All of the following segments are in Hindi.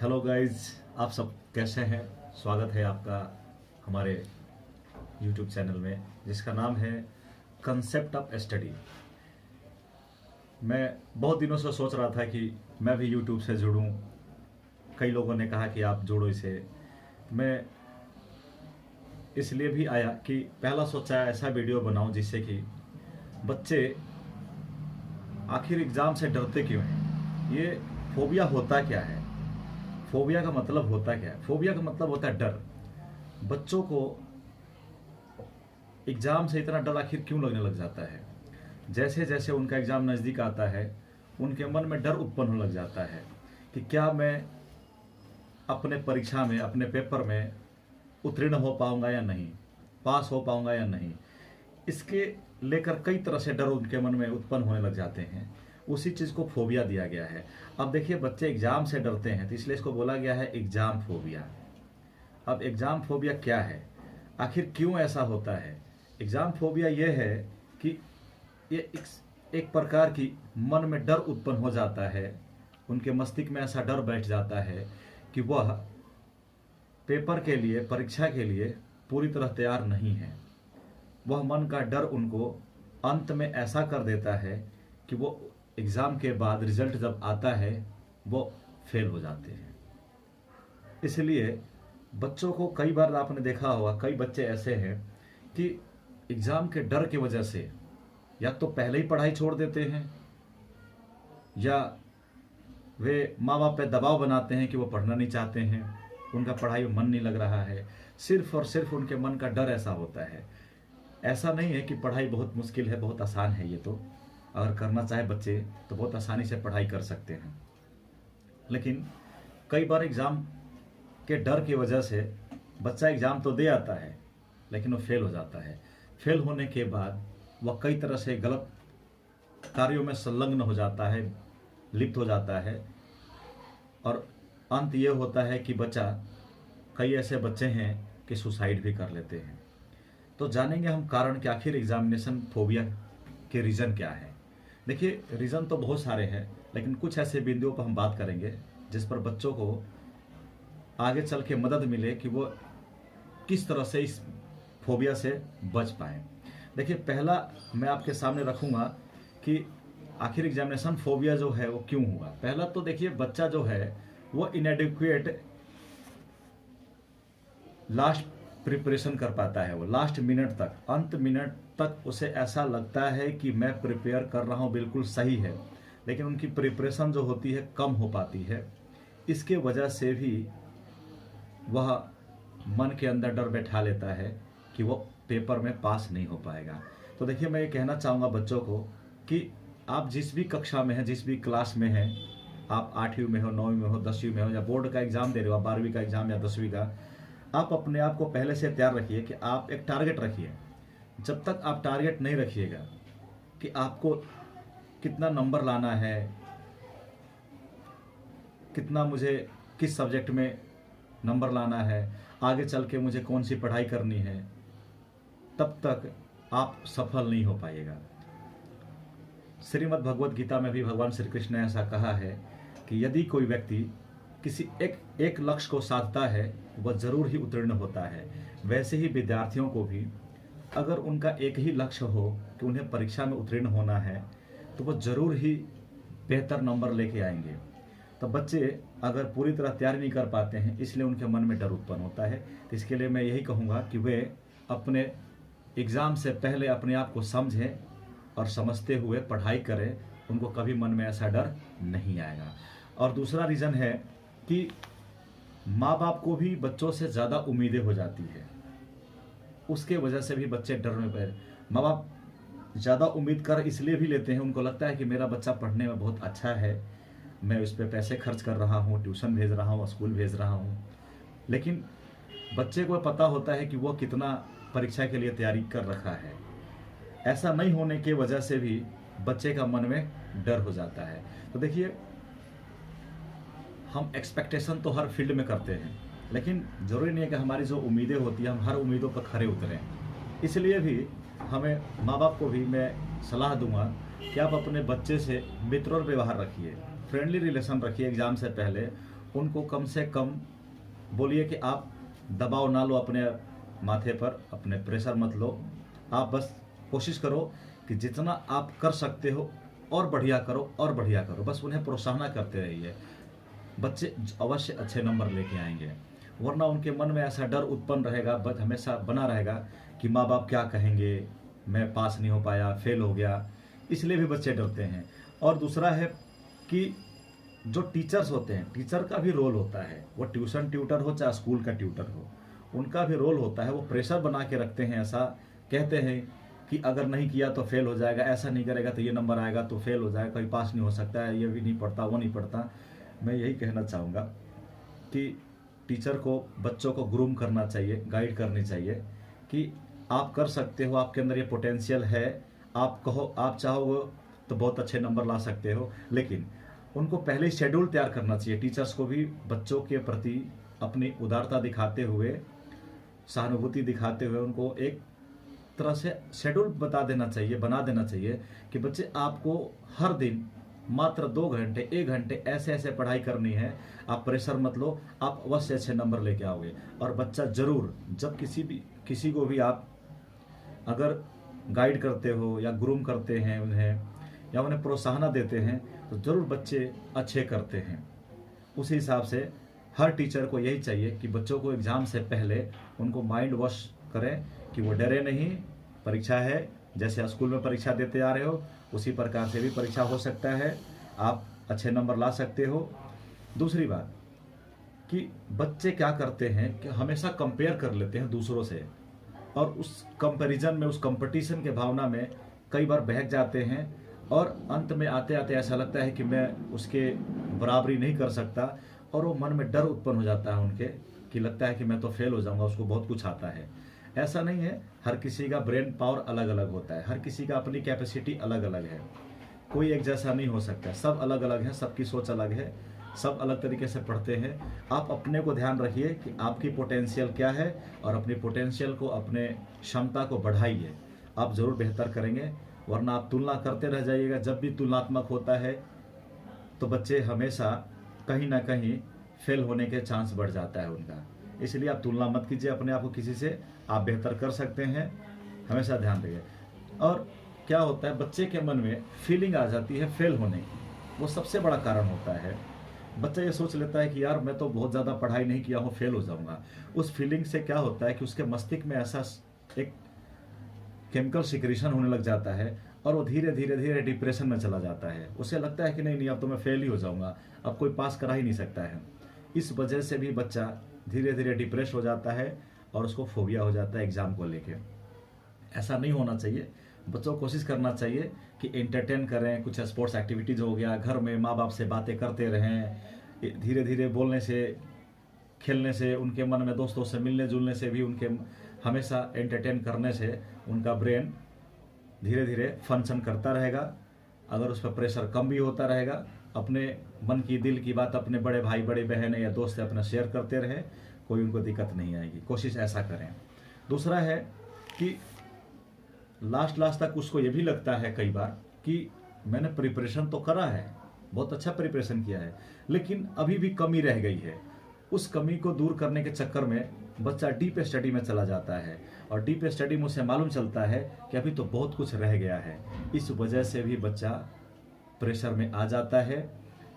हेलो गाइस, आप सब कैसे हैं। स्वागत है आपका हमारे यूट्यूब चैनल में जिसका नाम है कंसेप्ट ऑफ स्टडी। मैं बहुत दिनों से सोच रहा था कि मैं भी यूट्यूब से जुड़ूं। कई लोगों ने कहा कि आप जोड़ो इसे। मैं इसलिए भी आया कि पहला सोचा ऐसा वीडियो बनाऊं जिससे कि बच्चे आखिर एग्ज़ाम से डरते क्यों हैं, ये फोबिया होता क्या है, फोबिया का मतलब होता क्या है। फोबिया का मतलब होता है डर। बच्चों को एग्ज़ाम से इतना डर आखिर क्यों लगने लग जाता है। जैसे जैसे उनका एग्ज़ाम नज़दीक आता है उनके मन में डर उत्पन्न होने लग जाता है कि क्या मैं अपने परीक्षा में, अपने पेपर में उत्तीर्ण हो पाऊंगा या नहीं, पास हो पाऊंगा या नहीं। इसके लेकर कई तरह से डर उनके मन में उत्पन्न होने लग जाते हैं। उसी चीज़ को फोबिया दिया गया है। अब देखिए, बच्चे एग्ज़ाम से डरते हैं तो इसलिए इसको बोला गया है एग्ज़ाम फोबिया। अब एग्ज़ाम फोबिया क्या है, आखिर क्यों ऐसा होता है। एग्ज़ाम फोबिया ये है कि ये एक प्रकार की मन में डर उत्पन्न हो जाता है, उनके मस्तिष्क में ऐसा डर बैठ जाता है कि वह पेपर के लिए, परीक्षा के लिए पूरी तरह तैयार नहीं है। वह मन का डर उनको अंत में ऐसा कर देता है कि वो एग्ज़ाम के बाद रिजल्ट जब आता है वो फेल हो जाते हैं। इसलिए बच्चों को कई बार आपने देखा होगा, कई बच्चे ऐसे हैं कि एग्ज़ाम के डर की वजह से या तो पहले ही पढ़ाई छोड़ देते हैं या वे माँ बाप पे दबाव बनाते हैं कि वो पढ़ना नहीं चाहते हैं, उनका पढ़ाई में मन नहीं लग रहा है। सिर्फ और सिर्फ उनके मन का डर ऐसा होता है। ऐसा नहीं है कि पढ़ाई बहुत मुश्किल है, बहुत आसान है। ये तो अगर करना चाहे बच्चे तो बहुत आसानी से पढ़ाई कर सकते हैं। लेकिन कई बार एग्ज़ाम के डर की वजह से बच्चा एग्ज़ाम तो दे आता है लेकिन वो फेल हो जाता है। फेल होने के बाद वह कई तरह से गलत कार्यों में संलग्न हो जाता है, लिप्त हो जाता है, और अंत ये होता है कि बच्चा, कई ऐसे बच्चे हैं कि सुसाइड भी कर लेते हैं। तो जानेंगे हम कारण कि आखिर एग्जामिनेशन फोबिया के रीज़न क्या है। देखिए, रीज़न तो बहुत सारे हैं लेकिन कुछ ऐसे बिंदुओं पर हम बात करेंगे जिस पर बच्चों को आगे चल के मदद मिले कि वो किस तरह से इस फोबिया से बच पाएँ। देखिए, पहला मैं आपके सामने रखूँगा कि आखिर एग्जामिनेशन फोबिया जो है वो क्यों हुआ। पहला तो देखिए, बच्चा जो है वो इनएडिक्वेट लास्ट प्रिपरेशन कर पाता है। वो लास्ट मिनट तक, अंत मिनट तक उसे ऐसा लगता है कि मैं प्रिपेयर कर रहा हूँ, बिल्कुल सही है, लेकिन उनकी प्रिपरेशन जो होती है कम हो पाती है। इसके वजह से भी वह मन के अंदर डर बैठा लेता है कि वो पेपर में पास नहीं हो पाएगा। तो देखिए, मैं ये कहना चाहूँगा बच्चों को कि आप जिस भी कक्षा में हैं, जिस भी क्लास में हैं, आप 8वीं में हो, 9वीं में हो, 10वीं में हो, या बोर्ड का एग्ज़ाम दे रहे हो, 12वीं का एग्ज़ाम या 10वीं का, आप अपने आप को पहले से तैयार रखिए कि आप एक टारगेट रखिए। जब तक आप टारगेट नहीं रखिएगा कि आपको कितना नंबर लाना है, कितना मुझे किस सब्जेक्ट में नंबर लाना है, आगे चल के मुझे कौन सी पढ़ाई करनी है, तब तक आप सफल नहीं हो पाइएगा। श्रीमद् भगवत गीता में भी भगवान श्री कृष्ण ने ऐसा कहा है कि यदि कोई व्यक्ति किसी एक लक्ष्य को साधता है वह जरूर ही उत्तीर्ण होता है। वैसे ही विद्यार्थियों को भी अगर उनका एक ही लक्ष्य हो कि उन्हें परीक्षा में उत्तीर्ण होना है तो वह जरूर ही बेहतर नंबर लेके आएंगे। तो बच्चे अगर पूरी तरह तैयारी नहीं कर पाते हैं इसलिए उनके मन में डर उत्पन्न होता है। तो इसके लिए मैं यही कहूँगा कि वे अपने एग्ज़ाम से पहले अपने आप को समझें और समझते हुए पढ़ाई करें, उनको कभी मन में ऐसा डर नहीं आएगा। और दूसरा रीज़न है कि माँ बाप को भी बच्चों से ज़्यादा उम्मीदें हो जाती है, उसके वजह से भी बच्चे डर में पड़े। माँ बाप ज़्यादा उम्मीद कर इसलिए भी लेते हैं, उनको लगता है कि मेरा बच्चा पढ़ने में बहुत अच्छा है, मैं उस पर पैसे खर्च कर रहा हूँ, ट्यूशन भेज रहा हूँ, स्कूल भेज रहा हूँ, लेकिन बच्चे को पता होता है कि वो कितना परीक्षा के लिए तैयारी कर रखा है। ऐसा नहीं होने की वजह से भी बच्चे का मन में डर हो जाता है। तो देखिए, हम एक्सपेक्टेशन तो हर फील्ड में करते हैं लेकिन ज़रूरी नहीं है कि हमारी जो उम्मीदें होती हैं हम हर उम्मीदों पर खरे उतरें। इसलिए भी हमें, माँ बाप को भी मैं सलाह दूंगा कि आप अपने बच्चे से मित्रवत व्यवहार रखिए, फ्रेंडली रिलेशन रखिए एग्ज़ाम से पहले। उनको कम से कम बोलिए कि आप दबाव ना लो अपने माथे पर, अपने प्रेशर मत लो। आप बस कोशिश करो कि जितना आप कर सकते हो और बढ़िया करो और बढ़िया करो, बस उन्हें प्रोत्साहन करते रहिए। बच्चे अवश्य अच्छे नंबर लेके आएंगे, वरना उनके मन में ऐसा डर उत्पन्न रहेगा, बस हमेशा बना रहेगा कि माँ बाप क्या कहेंगे, मैं पास नहीं हो पाया, फेल हो गया, इसलिए भी बच्चे डरते हैं। और दूसरा है कि जो टीचर्स होते हैं, टीचर का भी रोल होता है, वो ट्यूशन ट्यूटर हो चाहे स्कूल का ट्यूटर हो, उनका भी रोल होता है। वो प्रेशर बना के रखते हैं, ऐसा कहते हैं कि अगर नहीं किया तो फेल हो जाएगा, ऐसा नहीं करेगा तो ये नंबर आएगा तो फेल हो जाएगा, कहीं पास नहीं हो सकता है, ये भी नहीं पढ़ता, वो नहीं पढ़ता। मैं यही कहना चाहूँगा कि टीचर को बच्चों को ग्रूम करना चाहिए, गाइड करनी चाहिए कि आप कर सकते हो, आपके अंदर ये पोटेंशियल है, आप कहो, आप चाहो तो बहुत अच्छे नंबर ला सकते हो। लेकिन उनको पहले शेड्यूल तैयार करना चाहिए। टीचर्स को भी बच्चों के प्रति अपनी उदारता दिखाते हुए, सहानुभूति दिखाते हुए उनको एक तरह से शेड्यूल बता देना चाहिए, बना देना चाहिए कि बच्चे आपको हर दिन मात्र 2 घंटे 1 घंटे ऐसे ऐसे पढ़ाई करनी है, आप प्रेशर मत लो, आप अवश्य अच्छे नंबर लेके आओगे। और बच्चा जरूर, जब किसी को भी आप अगर गाइड करते हो या ग्रूम करते हैं उन्हें, या उन्हें प्रोत्साहन देते हैं, तो ज़रूर बच्चे अच्छे करते हैं। उसी हिसाब से हर टीचर को यही चाहिए कि बच्चों को एग्ज़ाम से पहले उनको माइंड वॉश करें कि वो डरे नहीं, परीक्षा है, जैसे स्कूल में परीक्षा देते आ रहे हो उसी प्रकार से भी परीक्षा हो सकता है, आप अच्छे नंबर ला सकते हो। दूसरी बात कि बच्चे क्या करते हैं कि हमेशा कंपेयर कर लेते हैं दूसरों से, और उस कंपैरिजन में, उस कंपटीशन के भावना में कई बार बहक जाते हैं, और अंत में आते आते ऐसा लगता है कि मैं उसके बराबरी नहीं कर सकता, और वो मन में डर उत्पन्न हो जाता है उनके कि लगता है कि मैं तो फेल हो जाऊंगा, उसको बहुत कुछ आता है। ऐसा नहीं है, हर किसी का ब्रेन पावर अलग अलग होता है, हर किसी का अपनी कैपेसिटी अलग अलग है, कोई एक जैसा नहीं हो सकता, सब अलग अलग है, सबकी सोच अलग है, सब अलग तरीके से पढ़ते हैं। आप अपने को ध्यान रखिए कि आपकी पोटेंशियल क्या है, और अपनी पोटेंशियल को, अपने क्षमता को बढ़ाइए, आप ज़रूर बेहतर करेंगे। वरना आप तुलना करते रह जाइएगा। जब भी तुलनात्मक होता है तो बच्चे हमेशा कहीं ना कहीं फेल होने के चांस बढ़ जाता है उनका। इसलिए आप तुलना मत कीजिए अपने आप को किसी से, आप बेहतर कर सकते हैं, हमेशा ध्यान रखिए। और क्या होता है, बच्चे के मन में फीलिंग आ जाती है फेल होने की, वो सबसे बड़ा कारण होता है। बच्चा ये सोच लेता है कि यार मैं तो बहुत ज़्यादा पढ़ाई नहीं किया हूँ, फेल हो जाऊँगा। उस फीलिंग से क्या होता है कि उसके मस्तिष्क में ऐसा एक केमिकल सिक्रीशन होने लग जाता है, और वो धीरे धीरे धीरे डिप्रेशन में चला जाता है। उसे लगता है कि नहीं अब तो मैं फेल ही हो जाऊँगा, अब कोई पास करा ही नहीं सकता है। इस वजह से भी बच्चा धीरे धीरे डिप्रेस हो जाता है, और उसको फोबिया हो जाता है एग्ज़ाम को लेके। ऐसा नहीं होना चाहिए। बच्चों को कोशिश करना चाहिए कि एंटरटेन करें, कुछ स्पोर्ट्स एक्टिविटीज़ हो गया, घर में माँ बाप से बातें करते रहें। धीरे धीरे बोलने से, खेलने से, उनके मन में दोस्तों से मिलने जुलने से भी, उनके हमेशा एंटरटेन करने से उनका ब्रेन धीरे धीरे फंक्शन करता रहेगा। अगर उस पर प्रेशर कम भी होता रहेगा, अपने मन की, दिल की बात अपने बड़े भाई, बड़ी बहन या दोस्त से अपना शेयर करते रहें, कोई उनको दिक्कत नहीं आएगी। कोशिश ऐसा करें। दूसरा है कि लास्ट तक उसको ये भी लगता है कई बार कि मैंने प्रिपरेशन तो करा है, बहुत अच्छा प्रिपरेशन किया है, लेकिन अभी भी कमी रह गई है। उस कमी को दूर करने के चक्कर में बच्चा डीप स्टडी में चला जाता है, और डीप स्टडी में उसे मालूम चलता है कि अभी तो बहुत कुछ रह गया है। इस वजह से भी बच्चा प्रेशर में आ जाता है,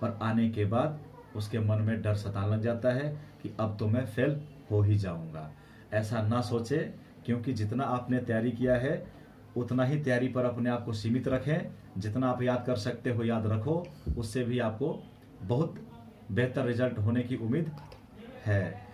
और आने के बाद उसके मन में डर सताने लग जाता है कि अब तो मैं फेल हो ही जाऊंगा। ऐसा ना सोचे, क्योंकि जितना आपने तैयारी किया है उतना ही तैयारी पर अपने आप को सीमित रखें। जितना आप याद कर सकते हो याद रखो, उससे भी आपको बहुत बेहतर रिजल्ट होने की उम्मीद है।